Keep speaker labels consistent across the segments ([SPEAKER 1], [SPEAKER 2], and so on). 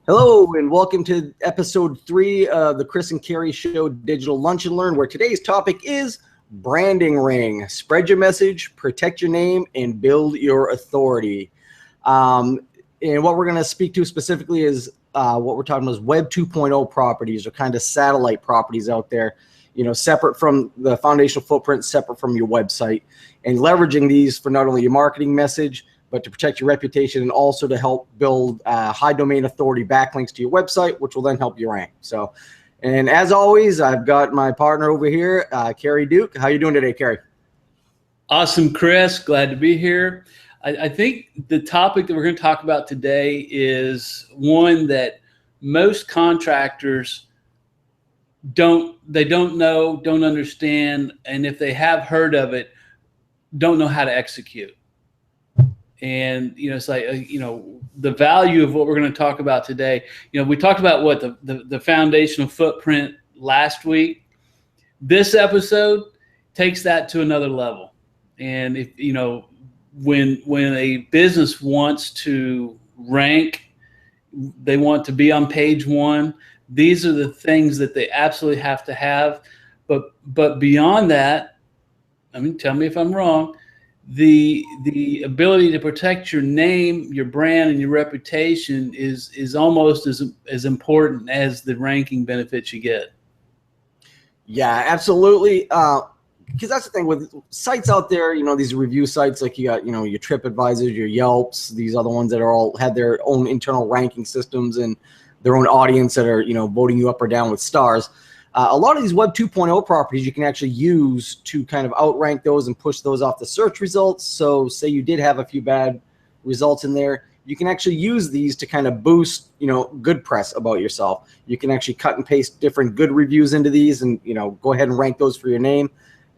[SPEAKER 1] Hello and welcome to episode 3 of the Chris and Carrie Show Digital Lunch and Learn, where today's topic is branding ring. Spread your message, protect your name, and build your authority. And what we're going to speak to specifically is what we're talking about is Web 2.0 properties, or kind of satellite properties out there, separate from the foundational footprint, separate from your website, and leveraging these for not only your marketing message, but to protect your reputation and also to help build high domain authority backlinks to your website, which will then help you rank. So, and as always, I've got my partner over here, Carrie Duke. How you doing today, Carrie?
[SPEAKER 2] Awesome, Chris. Glad to be here. I think the topic that we're going to talk about today is one that most contractors don't know, don't understand, and if they have heard of it, don't know how to execute. And, it's like, the value of what we're going to talk about today. We talked about what the foundational footprint last week. This episode takes that to another level. And if, when a business wants to rank, they want to be on page one, these are the things that they absolutely have to have. But beyond that, tell me if I'm wrong, the ability to protect your name, your brand, and your reputation is almost as important as the ranking benefits you get.
[SPEAKER 1] Yeah, absolutely. Because that's the thing with sites out there, these review sites, like you got, your TripAdvisors, your Yelps, these other ones that are all had their own internal ranking systems and their own audience that are, voting you up or down with stars. A lot of these Web 2.0 properties you can actually use to kind of outrank those and push those off the search results. So say you did have a few bad results in there, you can actually use these to kind of boost, good press about yourself. You can actually cut and paste different good reviews into these and, go ahead and rank those for your name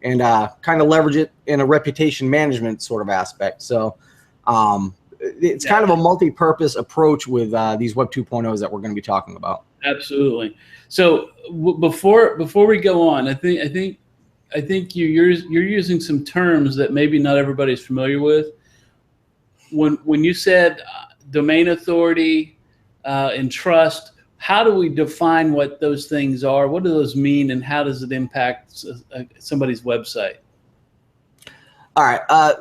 [SPEAKER 1] and kind of leverage it in a reputation management sort of aspect. So it's kind of a multi-purpose approach with these Web 2.0s that we're going to be talking about.
[SPEAKER 2] Absolutely. So before we go on, I think you're using some terms that maybe not everybody's familiar with. When you said domain authority and trust, how do we define what those things are? What do those mean, and how does it impact somebody's website?
[SPEAKER 1] All right.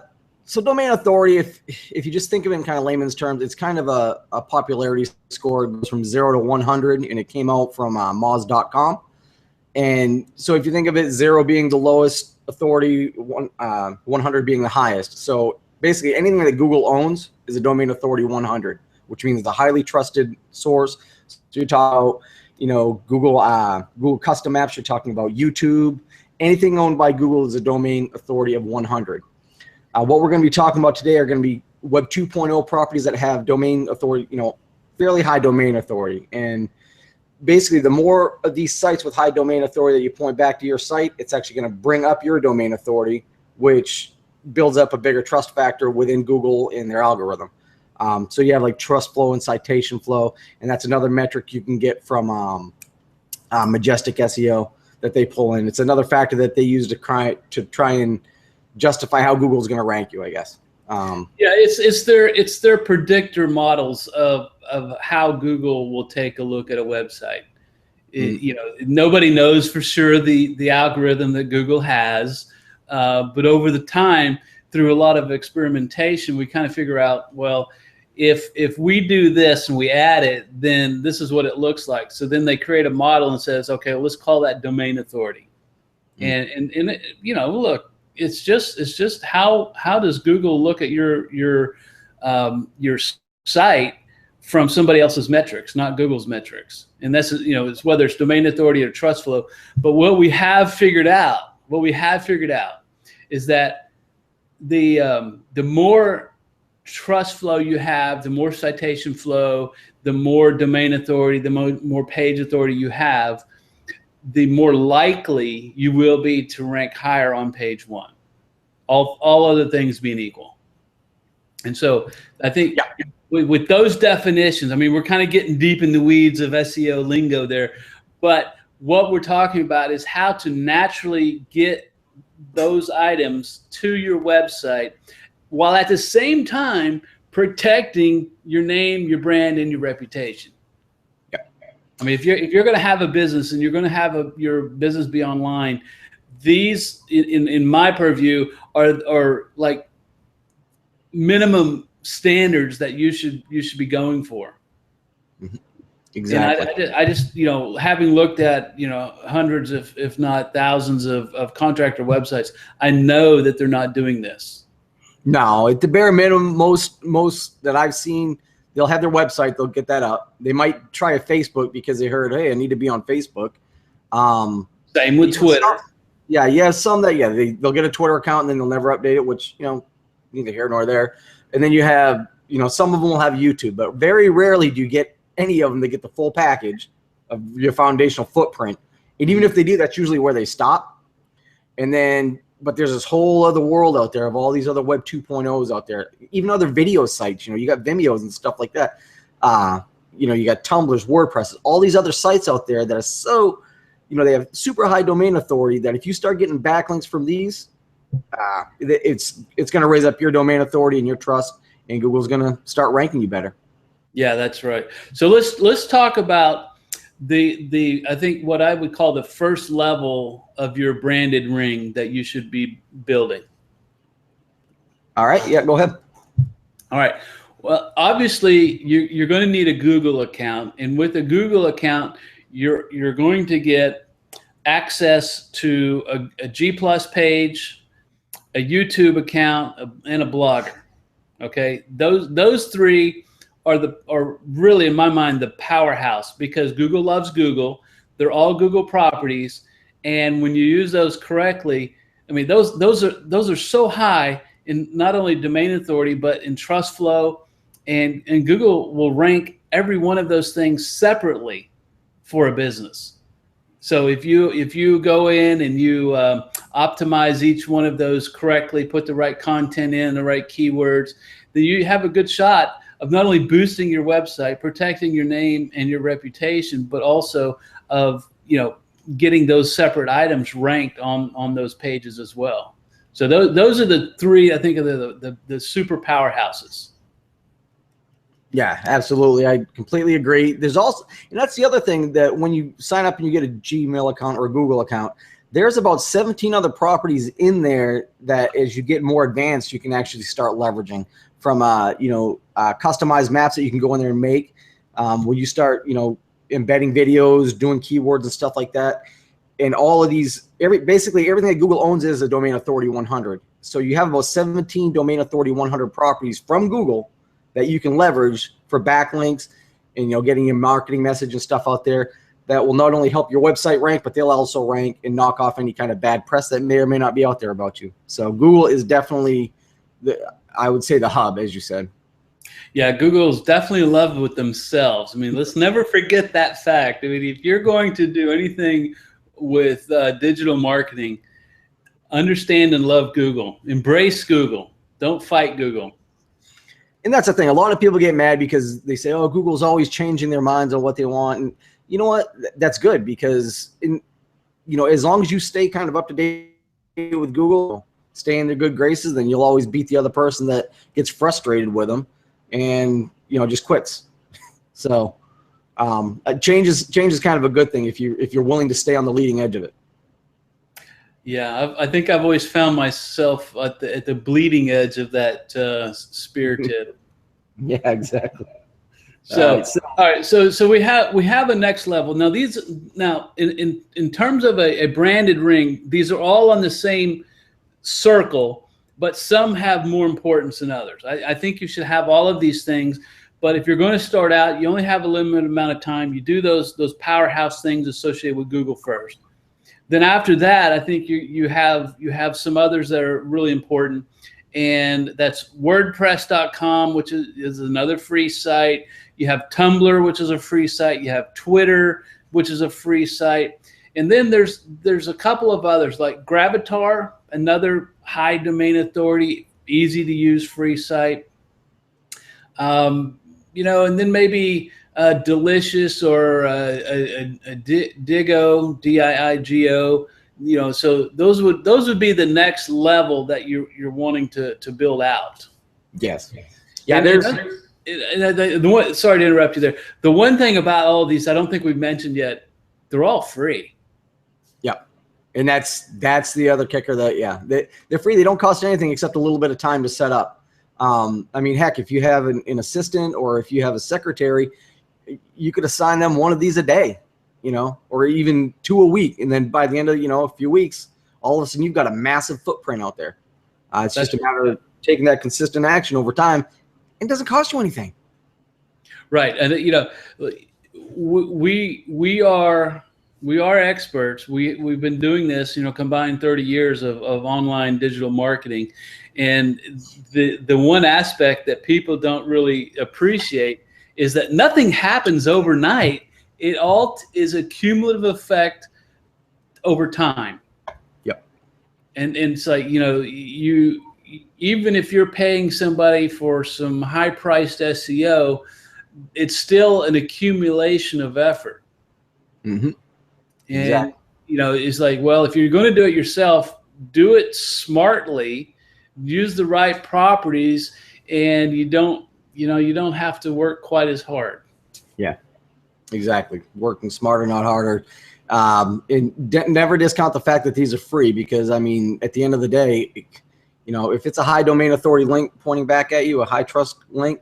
[SPEAKER 1] So domain authority, if you just think of it in kind of layman's terms, it's kind of a popularity score. It goes from 0 to 100, and it came out from Moz.com. And so if you think of it, 0 being the lowest authority, 100 being the highest. So basically anything that Google owns is a domain authority 100, which means the highly trusted source. So you're talking about, Google custom apps, you're talking about YouTube. Anything owned by Google is a domain authority of 100. What we're going to be talking about today are going to be Web 2.0 properties that have domain authority, fairly high domain authority. And basically, the more of these sites with high domain authority that you point back to your site, it's actually going to bring up your domain authority, which builds up a bigger trust factor within Google in their algorithm. So you have like trust flow and citation flow, and that's another metric you can get from Majestic SEO that they pull in. It's another factor that they use to try and justify how Google's going to rank you, I guess.
[SPEAKER 2] It's their predictor models of how Google will take a look at a website. Nobody knows for sure the algorithm that Google has, but over the time, through a lot of experimentation, we kind of figure out, well, if we do this and we add it, then this is what it looks like. So then they create a model and says, okay, well, let's call that domain authority. And look, it's just how does Google look at your site from somebody else's metrics, not Google's metrics. And that's, it's whether it's domain authority or trust flow. But what we have figured out is that the more trust flow you have, the more citation flow, the more domain authority, the more page authority you have, the more likely you will be to rank higher on page one, all other things being equal. And so I think with those definitions, we're kind of getting deep in the weeds of SEO lingo there, but what we're talking about is how to naturally get those items to your website while at the same time protecting your name, your brand, and your reputation. I mean, if you're going to have a business and you're going to have your business be online, these, in my purview, are like minimum standards that you should be going for.
[SPEAKER 1] Exactly.
[SPEAKER 2] And I just, having looked at, hundreds if not thousands of contractor websites, I know that they're not doing this.
[SPEAKER 1] No, at the bare minimum, most that I've seen, they'll have their website, they'll get that up. They might try a Facebook because they heard, hey, I need to be on Facebook.
[SPEAKER 2] Same with Twitter.
[SPEAKER 1] Some that they'll get a Twitter account and then they'll never update it, which neither here nor there. And then you have some of them will have YouTube, but very rarely do you get any of them to get the full package of your foundational footprint. And even if they do, that's usually where they stop. And then, but there's this whole other world out there of all these other Web 2.0s out there, even other video sites. You got Vimeos and stuff like that. You got Tumblrs, WordPress, all these other sites out there that are so, they have super high domain authority that if you start getting backlinks from these, it's going to raise up your domain authority and your trust, and Google's going to start ranking you better.
[SPEAKER 2] Yeah, that's right. So let's talk about the I think what I would call the first level of your branded ring that you should be building.
[SPEAKER 1] All right. Yeah, go ahead.
[SPEAKER 2] All right. Well, obviously you're going to need a Google account, and with a Google account, you're going to get access to a G+ page, a YouTube account, and a Blogger. Okay, those three are really, in my mind, the powerhouse, because Google loves Google. They're all Google properties, and when you use those correctly, I mean those are so high in not only domain authority but in trust flow, and Google will rank every one of those things separately for a business. So if you go in and you optimize each one of those correctly, put the right content in, the right keywords, then you have a good shot of not only boosting your website, protecting your name and your reputation, but also of getting those separate items ranked on those pages as well. So those are the three, I think, of the super powerhouses.
[SPEAKER 1] Yeah, absolutely. I completely agree. There's also, and that's the other thing, that when you sign up and you get a Gmail account or a Google account, there's about 17 other properties in there that as you get more advanced, you can actually start leveraging, from customized maps that you can go in there and make. When you start, embedding videos, doing keywords and stuff like that. And all of these, basically everything that Google owns is a domain authority 100. So you have about 17 domain authority 100 properties from Google that you can leverage for backlinks and getting your marketing message and stuff out there that will not only help your website rank, but they'll also rank and knock off any kind of bad press that may or may not be out there about you. So Google is definitely I would say the hub, as you said.
[SPEAKER 2] Yeah, Google's definitely in love with themselves. I mean, let's never forget that fact. I mean, if you're going to do anything with digital marketing, understand and love Google. Embrace Google. Don't fight Google.
[SPEAKER 1] And that's the thing. A lot of people get mad because they say, oh, Google's always changing their minds on what they want. And you know what? That's good, because as long as you stay kind of up to date with Google, stay in their good graces, then you'll always beat the other person that gets frustrated with them and just quits. So change is kind of a good thing if you're willing to stay on the leading edge of it.
[SPEAKER 2] Yeah, I think I've always found myself at the bleeding edge of that spear tip.
[SPEAKER 1] Yeah, exactly.
[SPEAKER 2] So all right, so we have a next level. Now in terms of a branded ring, these are all on the same circle, but some have more importance than others. I think you should have all of these things, but if you're going to start out, you only have a limited amount of time. You do those powerhouse things associated with Google first. Then after that, I think you have some others that are really important, and that's WordPress.com, which is another free site. You have Tumblr, which is a free site. You have Twitter, which is a free site. And then there's a couple of others like Gravatar, another high domain authority, easy to use free site. And then maybe Delicious or Diigo, Diigo. So those would be the next level that you're wanting to build out.
[SPEAKER 1] Yes. Yeah.
[SPEAKER 2] Sorry to interrupt you there. The one thing about all of these, I don't think we've mentioned yet, they're all free.
[SPEAKER 1] Yep. And that's the other kicker they're free. They don't cost anything except a little bit of time to set up. I mean, heck, if you have an assistant or if you have a secretary, you could assign them one of these a day, or even 2 a week. And then by the end of, a few weeks, all of a sudden you've got a massive footprint out there. It's just a matter of taking that consistent action over time. It doesn't cost you anything.
[SPEAKER 2] Right. And, we are experts. We've been doing this, combined 30 years of online digital marketing. And the one aspect that people don't really appreciate is that nothing happens overnight. It all is a cumulative effect over time.
[SPEAKER 1] Yep.
[SPEAKER 2] And it's like, you even if you're paying somebody for some high-priced SEO, it's still an accumulation of effort.
[SPEAKER 1] Mm-hmm.
[SPEAKER 2] And,
[SPEAKER 1] exactly.
[SPEAKER 2] It's like, well, if you're going to do it yourself, do it smartly, use the right properties, and you don't have to work quite as hard. Yeah,
[SPEAKER 1] exactly. Working smarter, not harder. And never discount the fact that these are free, because, I mean, at the end of the day, if it's a high domain authority link pointing back at you, a high trust link,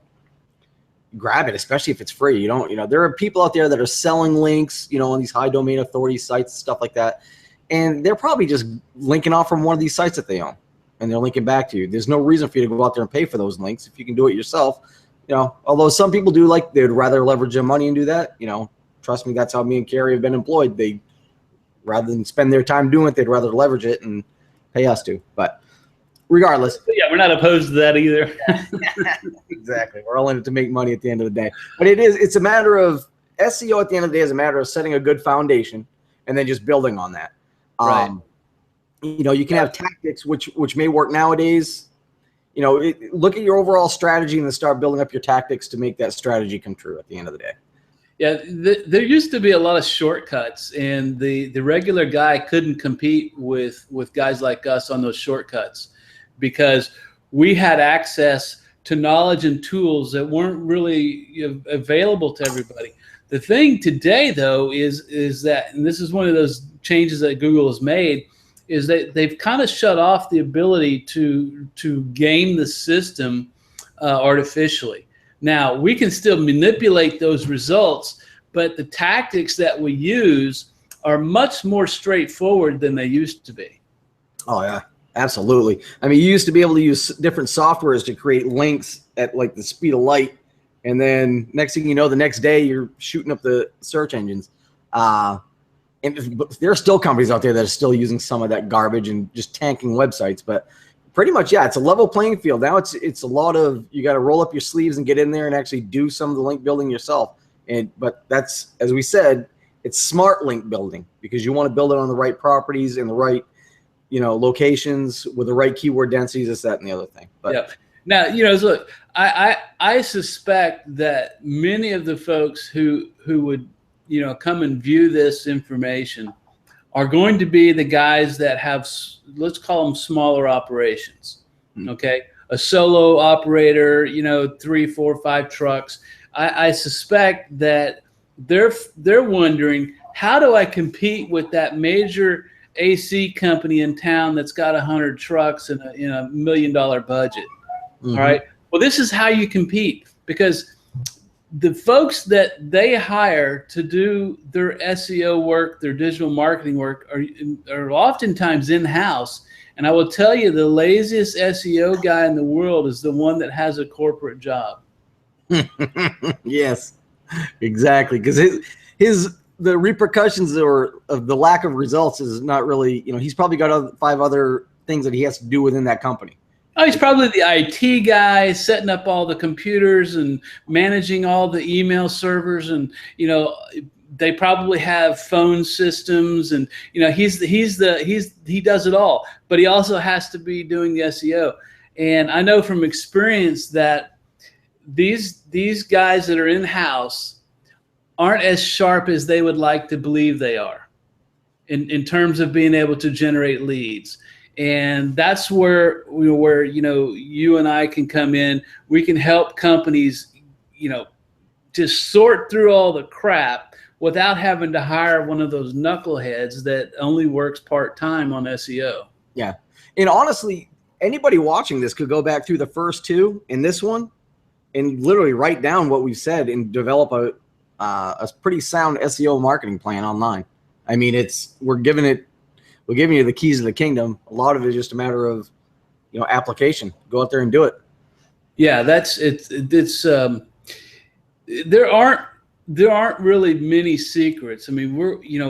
[SPEAKER 1] grab it, especially if it's free. There are people out there that are selling links, on these high domain authority sites, stuff like that. And they're probably just linking off from one of these sites that they own, and they're linking back to you. There's no reason for you to go out there and pay for those links if you can do it yourself. Although some people do, they'd rather leverage their money and do that. Trust me, that's how me and Carrie have been employed. They, rather than spend their time doing it, they'd rather leverage it and pay us to. But regardless.
[SPEAKER 2] Yeah, we're not opposed to that either.
[SPEAKER 1] Exactly. We're all in it to make money at the end of the day. But it's a matter of SEO at the end of the day is a matter of setting a good foundation and then just building on that.
[SPEAKER 2] Right.
[SPEAKER 1] You can have tactics which may work nowadays. Look at your overall strategy and then start building up your tactics to make that strategy come true at the end of the day.
[SPEAKER 2] Yeah, there used to be a lot of shortcuts, and the regular guy couldn't compete with guys like us on those shortcuts, because we had access to knowledge and tools that weren't really available to everybody. The thing today, though, is that, and this is one of those changes that Google has made, is that they've kind of shut off the ability to game the system artificially. Now, we can still manipulate those results, but the tactics that we use are much more straightforward than they used to be.
[SPEAKER 1] Oh, yeah. Absolutely. I mean, you used to be able to use different softwares to create links at the speed of light. And then next thing you know, the next day you're shooting up the search engines. And there are still companies out there that are still using some of that garbage and just tanking websites. But pretty much, yeah, it's a level playing field. Now it's a lot of, you got to roll up your sleeves and get in there and actually do some of the link building yourself. But that's, as we said, it's smart link building, because you want to build it on the right properties and the right locations with the right keyword densities, this, that, and the other thing. But
[SPEAKER 2] yeah. Now, look, I suspect that many of the folks who would, come and view this information are going to be the guys that have, let's call them smaller operations. Okay. A solo operator, 3, 4, 5 trucks. I suspect that they're wondering, how do I compete with that major AC company in town that's got 100 trucks and a $1 million budget? Mm-hmm. All right. Well, this is how you compete, because the folks that they hire to do their SEO work, their digital marketing work, are oftentimes in-house. And I will tell you, the laziest SEO guy in the world is the one that has a corporate job.
[SPEAKER 1] Yes, exactly. Because the repercussions of the lack of results is not really, he's probably got 5 other things that he has to do within that company.
[SPEAKER 2] Oh, he's probably the IT guy, setting up all the computers and managing all the email servers, and they probably have phone systems, and he does it all. But he also has to be doing the SEO. And I know from experience that these guys that are in house aren't as sharp as they would like to believe they are in terms of being able to generate leads. And that's where you and I can come in. We can help companies just sort through all the crap without having to hire one of those knuckleheads that only works part-time on SEO.
[SPEAKER 1] Yeah. And honestly, anybody watching this could go back through the first two and this one and literally write down what we've said and develop a pretty sound SEO marketing plan online. I mean, we're giving you the keys of the kingdom. A lot of it is just a matter of, application. Go out there and do it.
[SPEAKER 2] Yeah, that's it. There aren't really many secrets. I mean,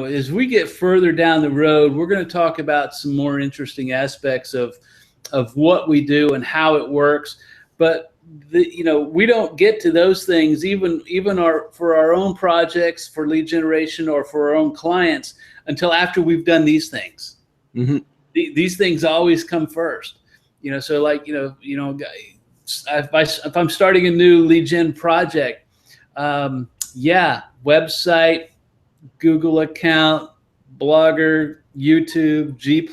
[SPEAKER 2] as we get further down the road, we're going to talk about some more interesting aspects of what we do and how it works. But we don't get to those things even for our own projects, for lead generation, or for our own clients until after we've done these things.
[SPEAKER 1] Mm-hmm.
[SPEAKER 2] These things always come first. So like if I'm starting a new lead gen project. Website, Google account, Blogger, YouTube, G+.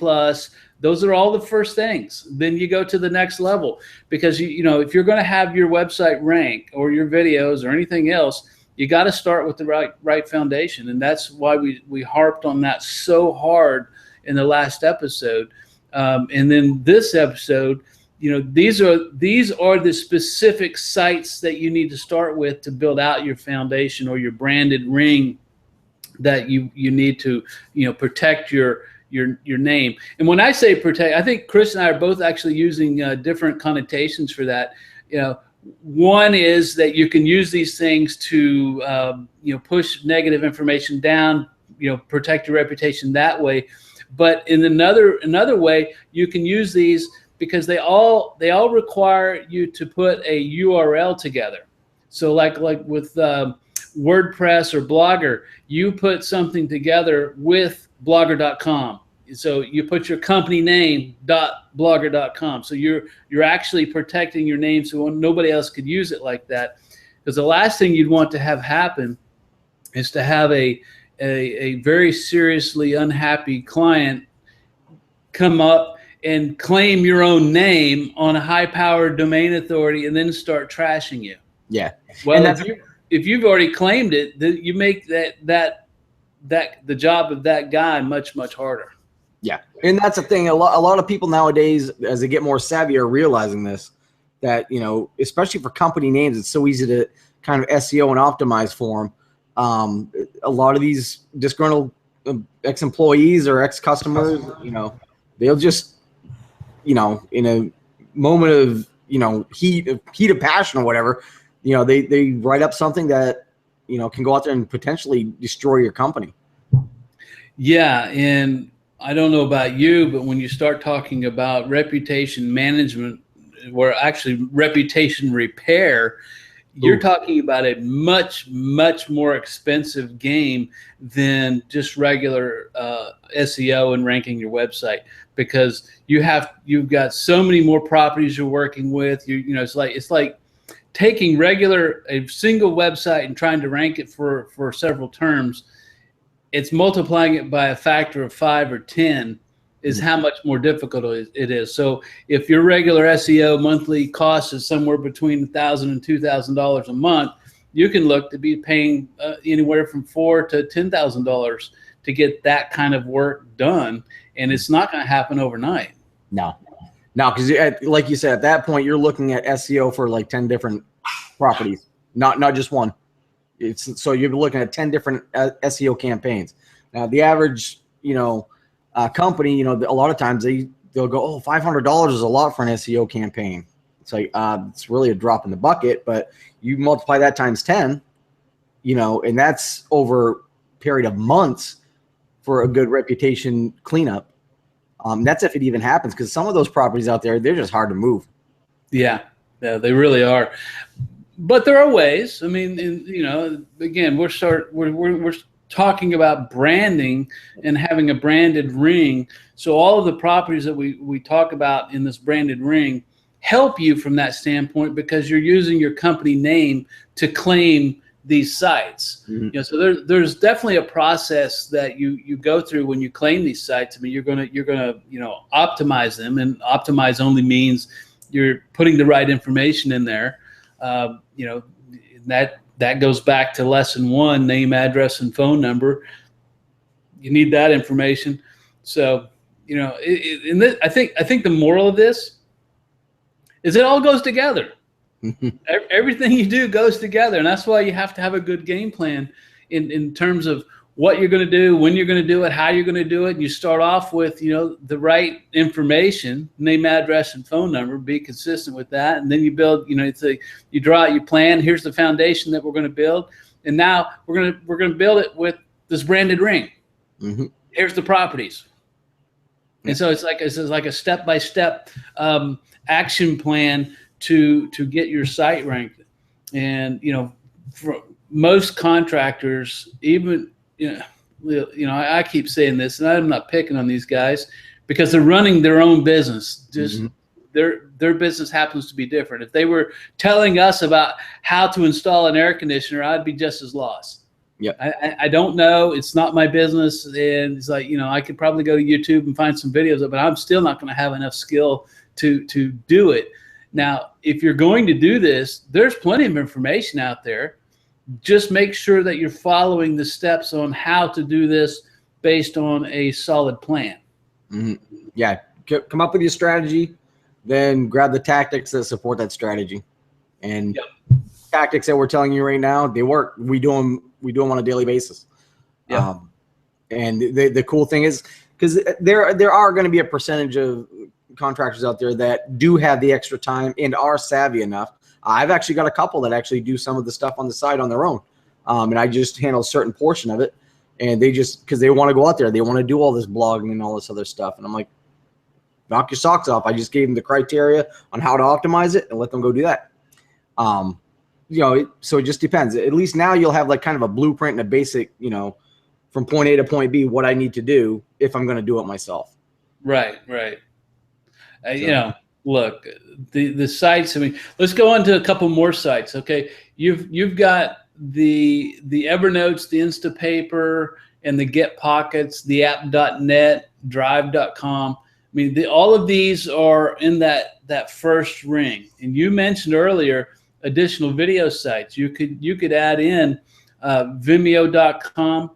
[SPEAKER 2] Those are all the first things. Then you go to the next level because if you're going to have your website rank or your videos or anything else, you got to start with the right foundation, and that's why we harped on that so hard in the last episode. And then this episode, these are the specific sites that you need to start with to build out your foundation or your branded ring that you need to protect your name. And when I say protect, I think Chris and I are both actually using different connotations for that. One is that you can use these things to push negative information down, protect your reputation that way. But in another way, you can use these because they all require you to put a URL together. So like with WordPress or Blogger, you put something together with blogger.com. So you put your company name .blogger.com. So you're actually protecting your name so nobody else could use it like that. Because the last thing you'd want to have happen is to have a very seriously unhappy client come up and claim your own name on a high-powered domain authority and then start trashing you.
[SPEAKER 1] Yeah.
[SPEAKER 2] Well, if you've already claimed it, you make that the job of that guy much, much harder.
[SPEAKER 1] Yeah. And that's the thing. A lot of people nowadays, as they get more savvy, are realizing this, that, especially for company names, it's so easy to kind of SEO and optimize for them. A lot of these disgruntled ex-employees or ex-customers, they'll just, in a moment of, heat of passion or whatever, they write up something that, can go out there and potentially destroy your company.
[SPEAKER 2] Yeah. And I don't know about you, but when you start talking about reputation management, or actually reputation repair, you're talking about a much, much more expensive game than just regular SEO and ranking your website, because you've got so many more properties you're working with. It's like taking a single website and trying to rank it for several terms. It's multiplying it by a factor of 5 or 10 is how much more difficult it is. So if your regular SEO monthly cost is somewhere between $1,000 and $2,000 a month, you can look to be paying anywhere from $4,000 to $10,000 to get that kind of work done. And it's not going to happen overnight.
[SPEAKER 1] No, because like you said, at that point, you're looking at SEO for like 10 different properties, not just one. So you're looking at 10 different SEO campaigns. Now, the average, company, a lot of times they'll go, oh, $500 is a lot for an SEO campaign. It's like, it's really a drop in the bucket, but you multiply that times 10, and that's over a period of months for a good reputation cleanup. That's if it even happens, because some of those properties out there, they're just hard to move.
[SPEAKER 2] Yeah, they really are. But there are ways. I mean, again, we're talking about branding and having a branded ring. So all of the properties that we talk about in this branded ring help you from that standpoint, because you're using your company name to claim these sites. Mm-hmm. So there's definitely a process that you go through when you claim these sites. I mean, you're gonna optimize them, and optimize only means you're putting the right information in there. that goes back to lesson 1, name, address, and phone number. You need that information. So, you know, I think the moral of this is it all goes together. Everything you do goes together, and that's why you have to have a good game plan in terms of what you're going to do, when you're going to do it, how you're going to do it. And you start off with, you know, the right information, name, address, and phone number. Be consistent with that, and then you build. You know, you draw out your plan. Here's the foundation that we're going to build, and now we're going to build it with this branded ring.
[SPEAKER 1] Mm-hmm.
[SPEAKER 2] Here's the properties, and so it's like a step-by-step action plan to get your site ranked. And you know, for most contractors, even you know, I keep saying this, and I'm not picking on these guys because they're running their own business. Just their business happens to be different. If they were telling us about how to install an air conditioner, I'd be just as lost.
[SPEAKER 1] Yeah,
[SPEAKER 2] I don't know. It's not my business, and it's like, you know, I could probably go to YouTube and find some videos of it, but I'm still not going to have enough skill to do it. Now, if you're going to do this, there's plenty of information out there. Just make sure that you're following the steps on how to do this based on a solid plan.
[SPEAKER 1] Mm-hmm. Yeah, come up with your strategy, then grab the tactics that support that strategy. And tactics that we're telling you right now, they work. We do them on a daily basis.
[SPEAKER 2] Yeah.
[SPEAKER 1] And the cool thing is, because there are going to be a percentage of contractors out there that do have the extra time and are savvy enough. I've actually got a couple that actually do some of the stuff on the side on their own. And I just handle a certain portion of it. And they just, because they want to go out there, they want to do all this blogging and all this other stuff. And I'm like, knock your socks off. I just gave them the criteria on how to optimize it and let them go do that. You know, so it just depends. At least now you'll have like kind of a blueprint and a basic, you know, from point A to point B, what I need to do if I'm going to do it myself.
[SPEAKER 2] Right. You know, look, the sites. I mean, let's go on to a couple more sites. Okay, you've got the Evernotes, the Instapaper, and the Get Pockets, the app.net, drive.com. I mean, all of these are in that first ring. And you mentioned earlier additional video sites. You could add in Vimeo.com,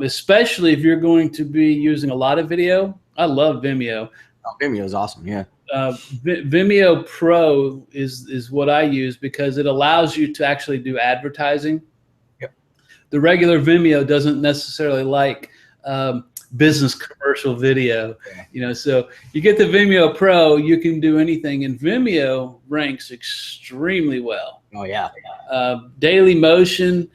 [SPEAKER 2] especially if you're going to be using a lot of video. I love Vimeo.
[SPEAKER 1] Oh, Vimeo is awesome. Yeah.
[SPEAKER 2] Vimeo Pro is what I use because it allows you to actually do advertising.
[SPEAKER 1] Yep.
[SPEAKER 2] The regular Vimeo doesn't necessarily like business commercial video, you know. So you get the Vimeo Pro, you can do anything, and Vimeo ranks extremely well.
[SPEAKER 1] Oh yeah.
[SPEAKER 2] Daily Motion,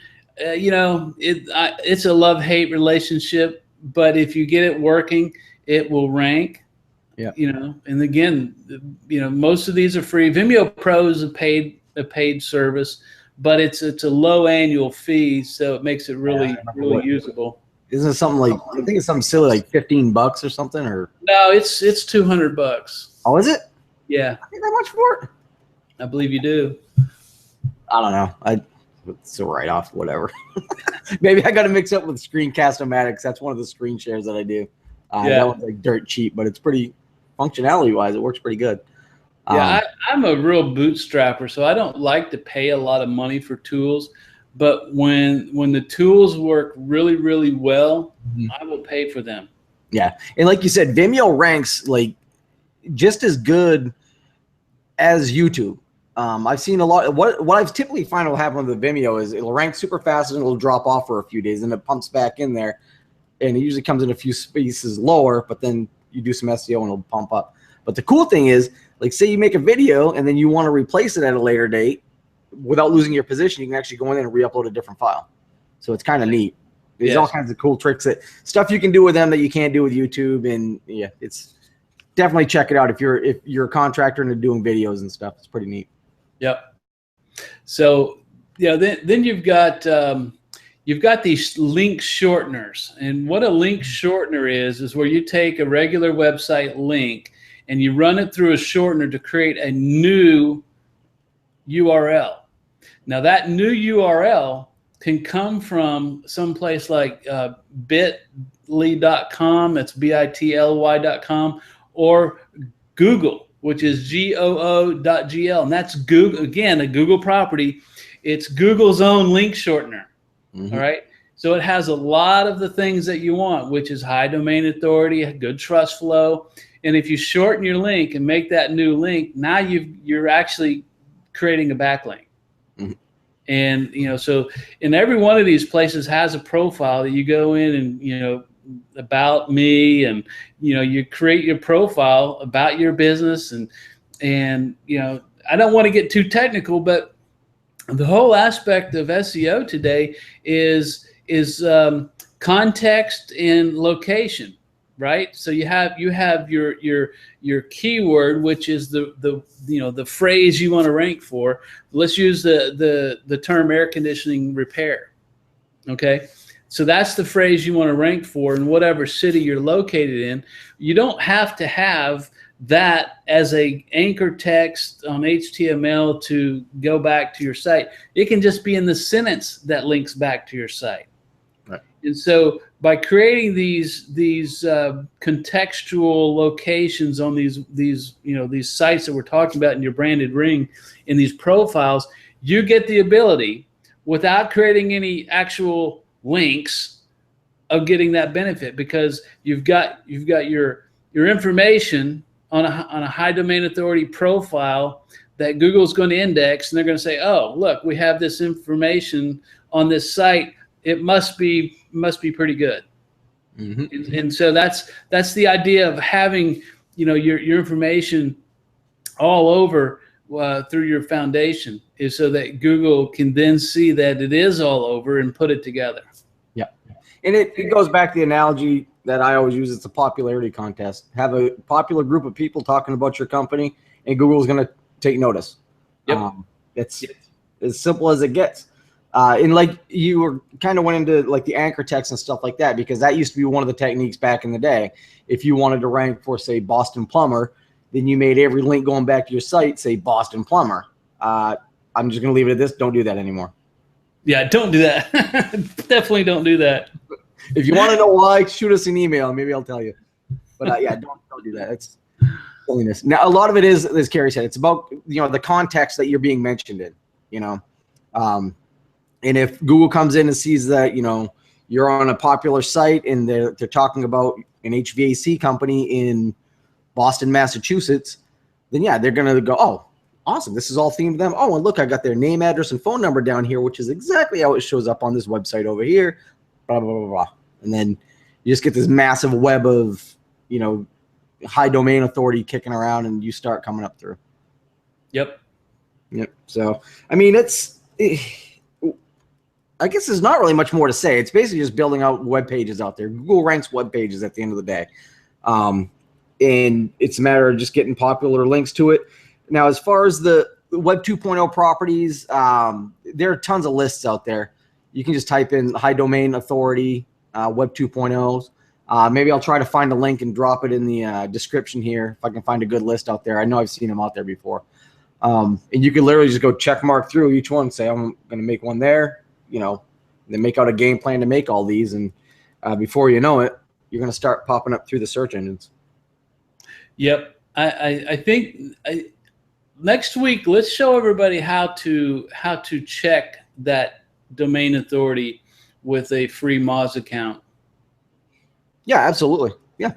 [SPEAKER 2] you know, it's a love-hate relationship, but if you get it working, it will rank. Yeah, you know, and again, you know, most of these are free. Vimeo Pro is a paid service, but it's a low annual fee, so it makes it really usable.
[SPEAKER 1] Isn't it something like, I think it's something silly like $15 or something, or
[SPEAKER 2] no? It's $200.
[SPEAKER 1] Oh, is it?
[SPEAKER 2] Yeah.
[SPEAKER 1] I think that much for it.
[SPEAKER 2] I believe you do.
[SPEAKER 1] I don't know. It's a write off, whatever. Maybe I got to mix up with Screencast-O-Matics. That's one of the screen shares that I do. That one's like dirt cheap, but it's pretty functionality wise. It works pretty good.
[SPEAKER 2] Yeah, I'm a real bootstrapper, so I don't like to pay a lot of money for tools. But when the tools work really, really well, I will pay for them.
[SPEAKER 1] Yeah, and like you said, Vimeo ranks like just as good as YouTube. I've seen a lot. What I've typically find will happen with the Vimeo is it'll rank super fast and it'll drop off for a few days, and it pumps back in there, and it usually comes in a few spaces lower. But then you do some SEO and it'll pump up. But the cool thing is, like, say you make a video and then you want to replace it at a later date without losing your position, you can actually go in and re-upload a different file. So it's kind of neat. There's all kinds of cool tricks, stuff you can do with them that you can't do with YouTube. And yeah, it's definitely check it out if you're a contractor and doing videos and stuff. It's pretty neat.
[SPEAKER 2] Yep. So yeah, then you've got these link shorteners, and what a link shortener is where you take a regular website link and you run it through a shortener to create a new URL. Now that new URL can come from someplace like bit.ly.com, that's bitly.com, or Google, which is goo.gl, and that's Google, again, a Google property. It's Google's own link shortener.
[SPEAKER 1] Mhm.
[SPEAKER 2] All right. So it has a lot of the things that you want, which is high domain authority, good trust flow. And if you shorten your link and make that new link, now you're actually creating a backlink.
[SPEAKER 1] Mhm.
[SPEAKER 2] And, so in every one of these places has a profile that you go in and, about me, and, you create your profile about your business. And, I don't want to get too technical, but the whole aspect of SEO today is context and location, right? So you have your keyword, which is the phrase you want to rank for. Let's use the term air conditioning repair. Okay, so that's the phrase you want to rank for in whatever city you're located in. You don't have to have that as a anchor text on HTML to go back to your site. It can just be in the sentence that links back to your site.
[SPEAKER 1] Right.
[SPEAKER 2] And so by creating these contextual locations on these sites that we're talking about in your branded ring, in these profiles, you get the ability, without creating any actual links, of getting that benefit, because you've got your information on a high domain authority profile that Google's going to index, and they're going to say, oh, look, we have this information on this site. It must be pretty good. Mm-hmm. And so that's the idea of having your information all over through your foundation, is so that Google can then see that it is all over and put it together.
[SPEAKER 1] Yeah, and it goes back to the analogy that I always use. It's a popularity contest. Have a popular group of people talking about your company, and Google's going to take notice.
[SPEAKER 2] Yep.
[SPEAKER 1] It's as simple as it gets. And like you were kind of went into like the anchor text and stuff like that, because that used to be one of the techniques back in the day. If you wanted to rank for, say, Boston Plumber, then you made every link going back to your site say Boston Plumber. I'm just going to leave it at this. Don't do that anymore.
[SPEAKER 2] Yeah, don't do that. Definitely don't do that.
[SPEAKER 1] If you want to know why, shoot us an email. Maybe I'll tell you. But yeah, don't do that. It's silliness. Now, a lot of it is, as Carrie said, it's about the context that you're being mentioned in. And if Google comes in and sees that you're on a popular site and they're talking about an HVAC company in Boston, Massachusetts, then yeah, they're gonna go, oh, awesome, this is all themed to them. Oh, and look, I got their name, address, and phone number down here, which is exactly how it shows up on this website over here. Blah blah blah blah. And then you just get this massive web of high domain authority kicking around, and you start coming up through.
[SPEAKER 2] Yep.
[SPEAKER 1] So I mean, I guess there's not really much more to say. It's basically just building out web pages out there. Google ranks web pages at the end of the day. And it's a matter of just getting popular links to it. Now, as far as the Web 2.0 properties, there are tons of lists out there. You can just type in high domain authority, Web 2.0s. Maybe I'll try to find a link and drop it in the description here if I can find a good list out there. I know I've seen them out there before. And you can literally just go check mark through each one and say, I'm going to make one there, then make out a game plan to make all these. And before you know it, you're going to start popping up through the search engines. Yep.
[SPEAKER 2] I think next week, let's show everybody how to check that domain authority with a free Moz account.
[SPEAKER 1] Yeah, absolutely. Yeah.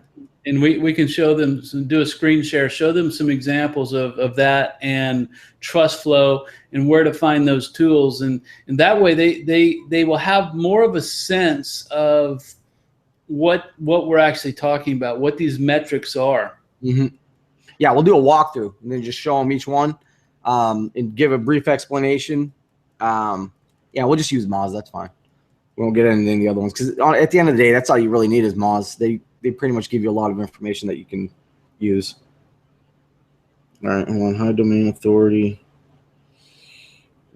[SPEAKER 2] And we can show them, do a screen share, show them some examples of that, and trust flow, and where to find those tools. And that way they will have more of a sense of what we're actually talking about, what these metrics are.
[SPEAKER 1] Mm-hmm. Yeah, we'll do a walkthrough and then just show them each one and give a brief explanation. Yeah, we'll just use Moz. That's fine. We won't get into any of the other ones, because at the end of the day, that's all you really need is Moz. They pretty much give you a lot of information that you can use. All right, hold on. High domain authority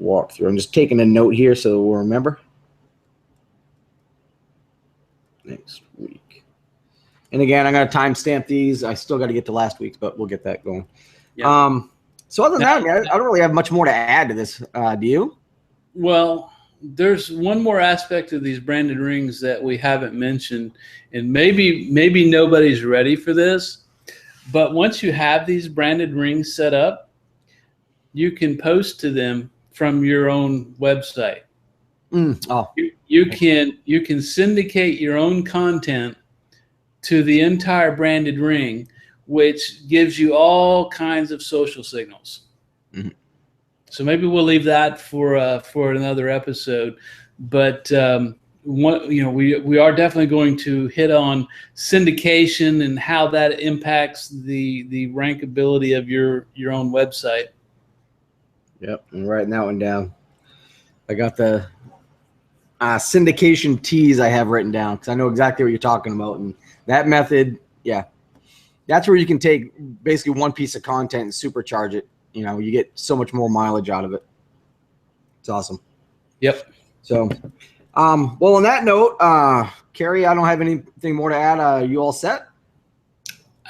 [SPEAKER 1] walkthrough. I'm just taking a note here so we'll remember. Next week. And again, I'm going to timestamp these. I still got to get to last week's, but we'll get that going. Yeah. So other than that, man, I don't really have much more to add to this. Do you?
[SPEAKER 2] Well, there's one more aspect of these branded rings that we haven't mentioned, and maybe nobody's ready for this, but once you have these branded rings set up, you can post to them from your own website.
[SPEAKER 1] Oh,
[SPEAKER 2] You can syndicate your own content to the entire branded ring, which gives you all kinds of social signals.
[SPEAKER 1] Mhm.
[SPEAKER 2] So maybe we'll leave that for another episode. But we are definitely going to hit on syndication and how that impacts the rankability of your own website.
[SPEAKER 1] yep. I'm writing that one down. I got the syndication T's I have written down because I know exactly what you're talking about. And that method, yeah, that's where you can take basically one piece of content and supercharge it. You get so much more mileage out of it. It's awesome.
[SPEAKER 2] Yep.
[SPEAKER 1] So, well, on that note, Carrie, I don't have anything more to add. You all set?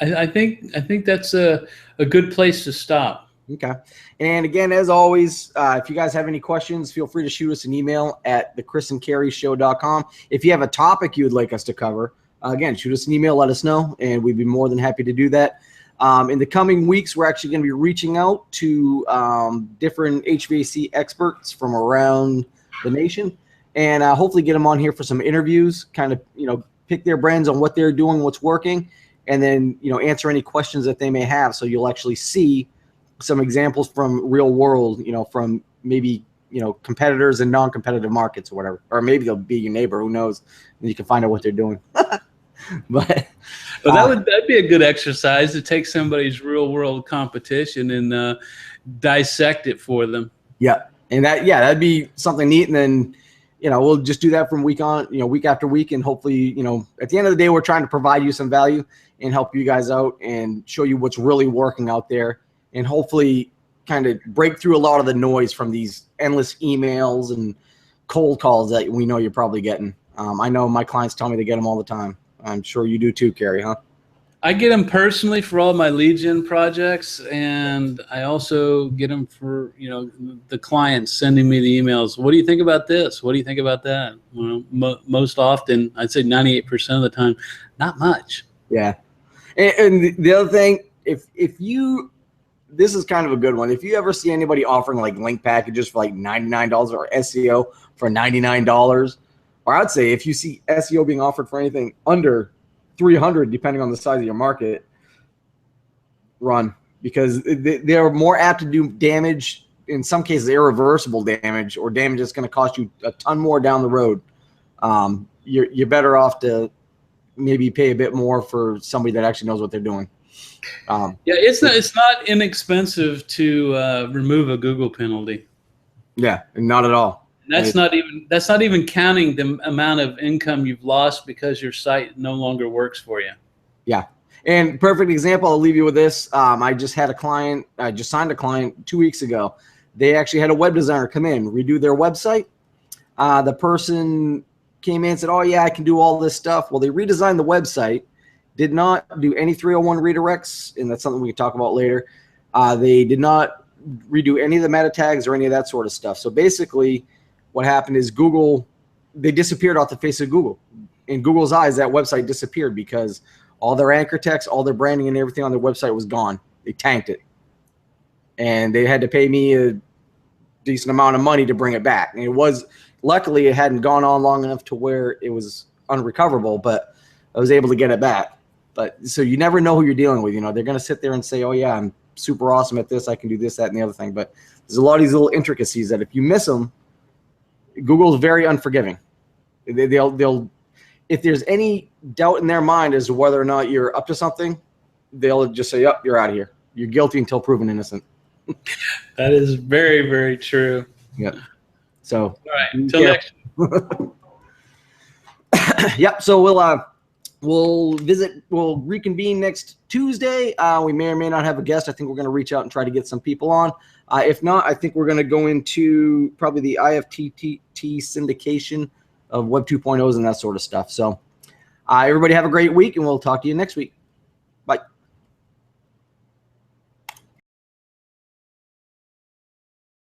[SPEAKER 2] I think that's a good place to stop.
[SPEAKER 1] Okay. And again, as always, if you guys have any questions, feel free to shoot us an email at thechrisandcarrieshow.com. If you have a topic you would like us to cover, again, shoot us an email, let us know, and we'd be more than happy to do that. In the coming weeks, we're actually going to be reaching out to different HVAC experts from around the nation and hopefully get them on here for some interviews, kind of, pick their brains on what they're doing, what's working, and then, answer any questions that they may have. So you'll actually see some examples from real world, from maybe, competitors and non-competitive markets or whatever, or maybe they'll be your neighbor, who knows, and you can find out what they're doing. But
[SPEAKER 2] that'd be a good exercise to take somebody's real world competition and dissect it for them.
[SPEAKER 1] Yeah. And that'd be something neat. And then, we'll just do that from week on, week after week. And hopefully, at the end of the day, we're trying to provide you some value and help you guys out and show you what's really working out there. And hopefully kind of break through a lot of the noise from these endless emails and cold calls that we know you're probably getting. I know my clients tell me they get them all the time. I'm sure you do too, Carrie, huh?
[SPEAKER 2] I get them personally for all my lead gen projects, and I also get them for, the clients sending me the emails. What do you think about this? What do you think about that? Well, most often, I'd say 98% of the time, not much.
[SPEAKER 1] Yeah. And the other thing, if you, this is kind of a good one. If you ever see anybody offering like link packages for like $99 or SEO for $99, or I'd say if you see SEO being offered for anything under $300, depending on the size of your market, run, because they're more apt to do damage, in some cases irreversible damage, or damage that's going to cost you a ton more down the road. You're better off to maybe pay a bit more for somebody that actually knows what they're doing.
[SPEAKER 2] It's not inexpensive to remove a Google penalty.
[SPEAKER 1] Yeah, not at all.
[SPEAKER 2] That's not even counting the amount of income you've lost because your site no longer works for you.
[SPEAKER 1] Yeah. And perfect example, I'll leave you with this. I just signed a client 2 weeks ago. They actually had a web designer come in, redo their website. The person came in and said, oh yeah, I can do all this stuff. Well, they redesigned the website, did not do any 301 redirects, and that's something we can talk about later. They did not redo any of the meta tags or any of that sort of stuff. So basically what happened is Google, they disappeared off the face of Google. In Google's eyes, that website disappeared because all their anchor text, all their branding and everything on their website was gone. They tanked it. And they had to pay me a decent amount of money to bring it back. And luckily it hadn't gone on long enough to where it was unrecoverable, but I was able to get it back. But so you never know who you're dealing with. They're going to sit there and say, oh yeah, I'm super awesome at this. I can do this, that, and the other thing. But there's a lot of these little intricacies that if you miss them, Google's very unforgiving. They'll if there's any doubt in their mind as to whether or not you're up to something, they'll just say, yep, you're out of here. You're guilty until proven innocent.
[SPEAKER 2] That is very, very true.
[SPEAKER 1] Yeah. So
[SPEAKER 2] all right, until next.
[SPEAKER 1] Yep. So we'll reconvene next Tuesday. We may or may not have a guest. I think we're going to reach out and try to get some people on. If not, I think we're going to go into probably the IFTTT syndication of Web 2.0s and that sort of stuff. So everybody have a great week, and we'll talk to you next week.